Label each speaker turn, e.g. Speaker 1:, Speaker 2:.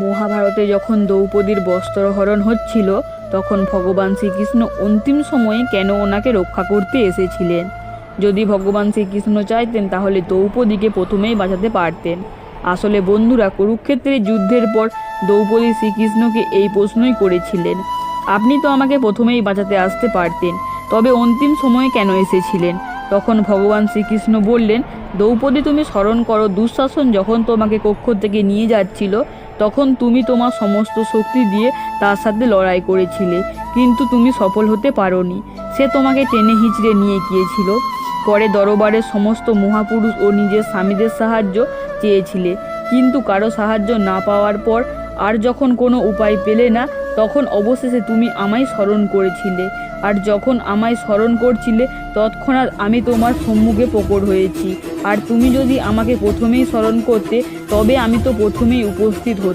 Speaker 1: মহাভারতে যখন দ্রৌপদীর বস্ত্রহরণ হচ্ছিল তখন ভগবান শ্রীকৃষ্ণ অন্তিম সময়ে কেন ওনাকে রক্ষা করতে এসেছিলেন? যদি ভগবান শ্রীকৃষ্ণ চাইতেন তাহলে দ্রৌপদীকে প্রথমেই বাঁচাতে পারতেন। আসলে বন্ধুরা, কুরুক্ষেত্রের যুদ্ধের পর দ্রৌপদী শ্রীকৃষ্ণকে এই প্রশ্নই করেছিলেন, আপনি তো আমাকে প্রথমেই বাঁচাতে আসতে পারতেন, তবে অন্তিম সময়ে কেন এসেছিলেন? তখন ভগবান শ্রীকৃষ্ণ বললেন, দ্রৌপদী, তুমি স্মরণ করো, দুঃশাসন যখন তোমাকে কক্ষ থেকে নিয়ে যাচ্ছিল তখন তুমি তোমার সমস্ত শক্তি দিয়ে তার সাথে লড়াই করেছিলে, কিন্তু তুমি সফল হতে পারোনি। সে তোমাকে টেনে হিঁচড়ে নিয়ে গিয়েছিল। পরে দরবারের সমস্ত মহাপুরুষ ও নিজের স্বামীদের সাহায্য চেয়েছিলে, কিন্তু কারো সাহায্য না পাওয়ার পর আর যখন কোনো উপায় পেলে না, তখন অবশেষে তুমি আমায় স্মরণ করেছিলে। আর যখন আমায় স্মরণ করছিলে তৎক্ষণাৎ আমি তোমার সম্মুখে প্রকট হয়েছি। আর তুমি যদি আমাকে প্রথমেই স্মরণ করতে তবে আমি তো প্রথমেই উপস্থিত হতাম।